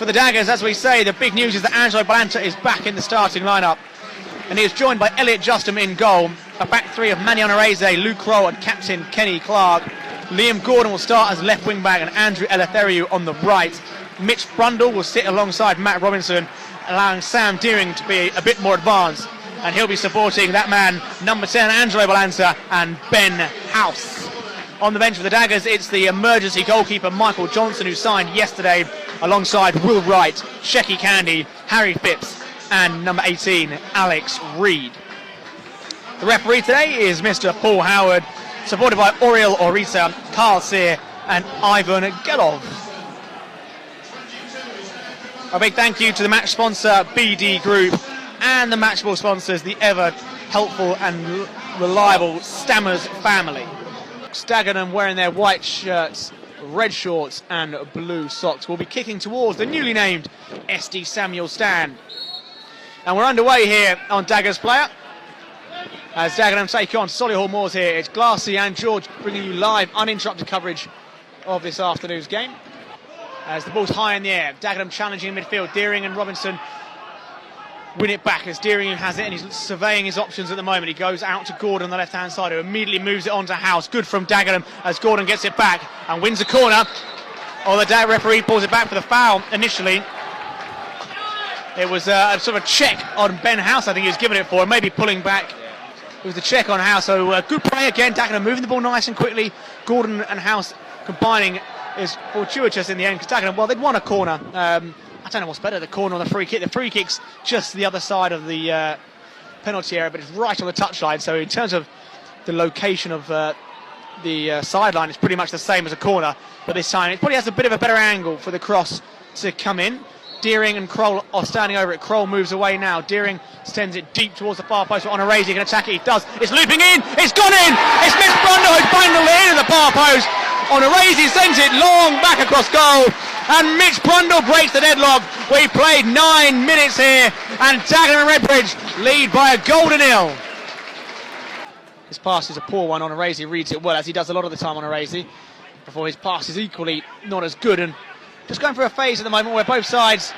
For the Daggers, as we say, the big news is that Angelo Balanta is back in the starting lineup, and he is joined by Elliot Justin in goal. A back three of Manny Onorese, Luke Kroll and captain Kenny Clark. Liam Gordon will start as left wing back and Andrew Eleftheriou on the right. Mitch Brundle will sit alongside Matt Robinson, allowing Sam Deering to be a bit more advanced, and he'll be supporting that man, number 10 Angelo Balanta and Ben House. On the bench for the Daggers, it's the emergency goalkeeper Michael Johnson, who signed yesterday alongside Will Wright, Shecky Candy, Harry Phipps and number 18 Alex Reed. The referee today is Mr. Paul Howard, supported by Oriel Orisa, Carl Sear and Ivan Gelov. A big thank you to the match sponsor BD Group and the match ball sponsors, the ever helpful and reliable Stammers family. Dagenham wearing their white shirts, red shorts and blue socks will be kicking towards the newly named SD Samuel stand. And we're underway here on Daggers Player as Dagenham take on Solihull Moors here. It's Glassy and George bringing you live uninterrupted coverage of this afternoon's game. As the ball's high in the air, Dagenham challenging in midfield. Deering and Robinson win it back as Deering has it and he's surveying his options at the moment. He goes out to Gordon on the left hand side, who immediately moves it on to House. Good from Dagenham as Gordon gets it back and wins a corner. Oh, the referee pulls it back for the foul initially. It was a sort of a check on Ben House, I think he was giving it for, maybe pulling back. It was the check on House, so good play again. Dagenham moving the ball nice and quickly. Gordon and House combining is fortuitous in the end, because Dagenham, well, they'd won a corner. I don't know what's better, the corner or the free kick. The free kick's just the other side of the penalty area, but it's right on the touchline. So in terms of the location of the sideline, it's pretty much the same as a corner. But this time it probably has a bit of a better angle for the cross to come in. Deering and Kroll are standing over it. Kroll moves away now. Deering sends it deep towards the far post. Onorese can attack it. He does. It's looping in. It's gone in. It's Mitch Brundle who bundled it into the far post. Onorese sends it long back across goal. And Mitch Brundle breaks the deadlock. We played 9 minutes here, and Dagenham and Redbridge lead by a goal to nil. His pass is a poor one. Onorese reads it well, as he does a lot of the time. Onorese, before his pass is equally not as good, and just going through a phase at the moment where both sides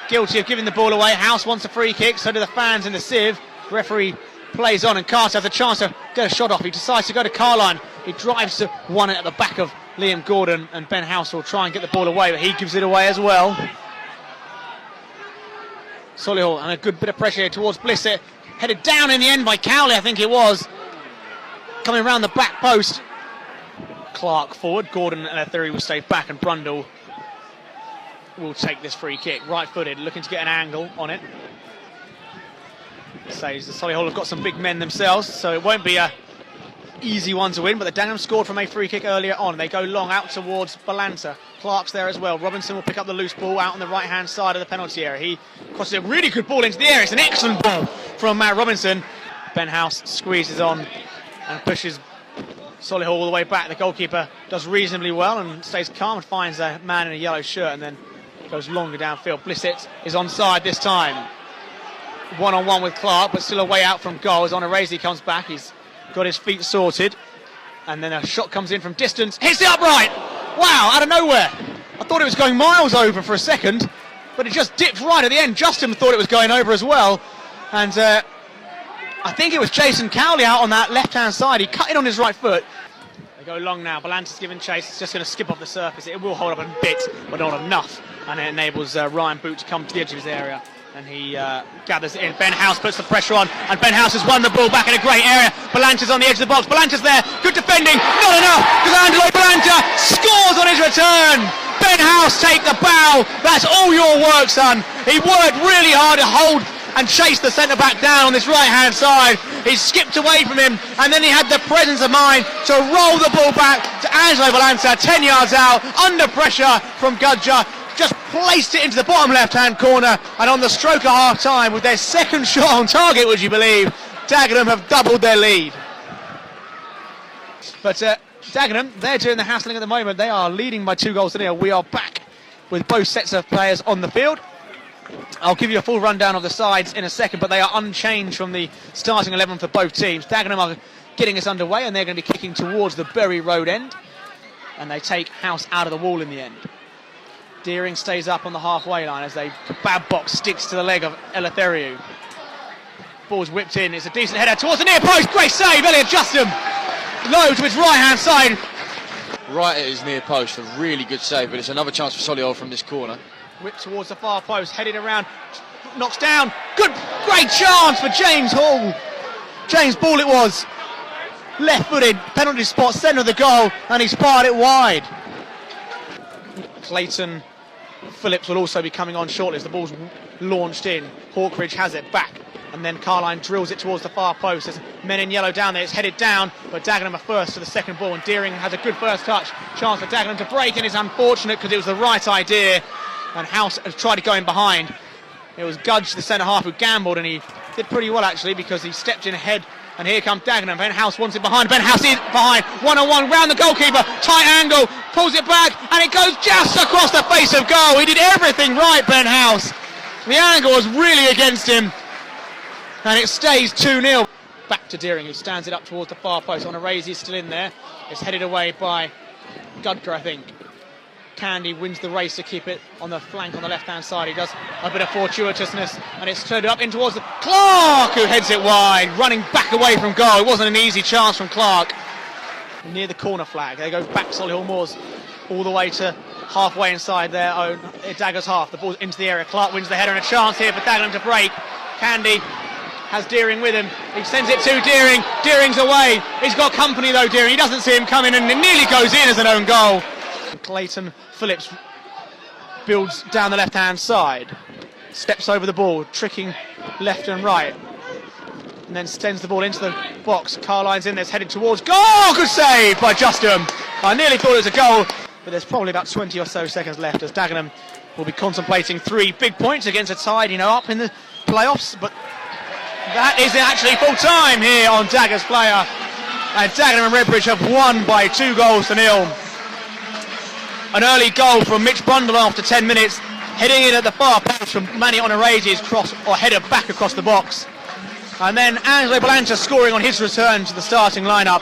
guilty of giving the ball away. House wants a free kick, so do the fans in the sieve. Referee plays on, and Carter has a chance to get a shot off. He decides to go to Carline. He drives to one at the back of Liam Gordon, and Ben House will try and get the ball away, but he gives it away as well. Solihull, and a good bit of pressure here towards Blissett. Headed down in the end by Cowley, I think it was. Coming around the back post. Clark forward. Gordon and Eleftheriou will stay back, and Brundle will take this free kick. Right-footed, looking to get an angle on it. Says the Solihull have got some big men themselves, so it won't be a easy one to win, but the Dagenham scored from a free kick earlier on. They go long out towards Balanta. Clark's there as well. Robinson will pick up the loose ball out on the right hand side of the penalty area. He crosses a really good ball into the air. It's an excellent ball from Matt Robinson. Ben House squeezes on and pushes Solihull all the way back. The goalkeeper does reasonably well and stays calm and finds a man in a yellow shirt, and then goes longer downfield. Blissett is onside this time. One-on-one with Clark, but still a way out from goal as Onorese comes back. He's got his feet sorted, and then a shot comes in from distance, hits it upright. Wow, out of nowhere. I thought it was going miles over for a second, but it just dipped right at the end. Justin thought it was going over as well, and I think it was Jason Cowley out on that left hand side. He cut it on his right foot. They go long now. Balanta's giving chase. It's just going to skip off the surface. It will hold up a bit, but not enough, and it enables Ryan Boot to come to the edge of his area. And he gathers it in. Ben House puts the pressure on, and Ben House has won the ball back in a great area. Balanta's on the edge of the box. Balanta's there. Good defending. Not enough, because Angelo Balanta scores on his return. Ben House take the bow. That's all your work, son. He worked really hard to hold and chase the centre-back down on this right-hand side. He skipped away from him, and then he had the presence of mind to roll the ball back to Angelo Balanta, 10 yards out, under pressure from Gudger. Just placed it into the bottom left-hand corner, and on the stroke of half-time, with their second shot on target, would you believe, Dagenham have doubled their lead. But Dagenham, they're doing the hassling at the moment. They are leading by 2 goals to nil. We are back with both sets of players on the field. I'll give you a full rundown of the sides in a second, but they are unchanged from the starting 11 for both teams. Dagenham are getting us underway, and they're going to be kicking towards the Bury Road end, and they take House out of the wall in the end. Deering stays up on the halfway line as a bad box sticks to the leg of Eleutheriou. Ball's whipped in, it's a decent header towards the near post, great save, Elliot Justin! Low to his right hand side. Right at his near post, a really good save, but it's another chance for Solihull from this corner. Whipped towards the far post, headed around, knocks down, great chance for James Hall. James Ball it was, left footed, penalty spot, centre of the goal, and he's fired it wide. Clayton Phillips will also be coming on shortly as the ball's launched in. Hawkridge has it back, and then Carline drills it towards the far post. There's men in yellow down there, it's headed down, but Dagenham are first to the second ball, and Deering has a good first touch. Chance for Dagenham to break, and it's unfortunate because it was the right idea, and House has tried to go in behind. It was Gudge, the centre half, who gambled, and he did pretty well actually because he stepped in ahead. And here comes Dagenham. Ben House wants it behind. Ben House is behind. 1-on-1 round the goalkeeper. Tight angle. Pulls it back. And it goes just across the face of goal. He did everything right, Ben House. The angle was really against him. And it stays 2-0. Back to Deering, who stands it up towards the far post. On a raise, he's still in there. It's headed away by Gudger, I think. Candy wins the race to keep it on the flank on the left-hand side. He does a bit of fortuitousness, and it's turned up in towards Clark, who heads it wide, running back away from goal. It wasn't an easy chance from Clark. Near the corner flag, they go back Solihull Moors all the way to halfway inside their own Daggers half. The ball's into the area. Clark wins the header, and a chance here for Dagenham to break. Candy has Deering with him. He sends it to Deering. Deering's away. He's got company though, Deering. He doesn't see him coming, and it nearly goes in as an own goal. Clayton Phillips builds down the left-hand side, steps over the ball, tricking left and right, and then sends the ball into the box. Carline's in there, it's headed towards goal. Good save by Justin. I nearly thought it was a goal, but there's probably about 20 or so seconds left as Dagenham will be contemplating 3 big points against a side, up in the playoffs. But that is actually full time here on Daggers Player, and Dagenham and Redbridge have won by 2-0. An early goal from Mitch Brundle after 10 minutes, heading in at the far post from Manny Onorage's cross or header back across the box. And then Angelo Belancha scoring on his return to the starting lineup.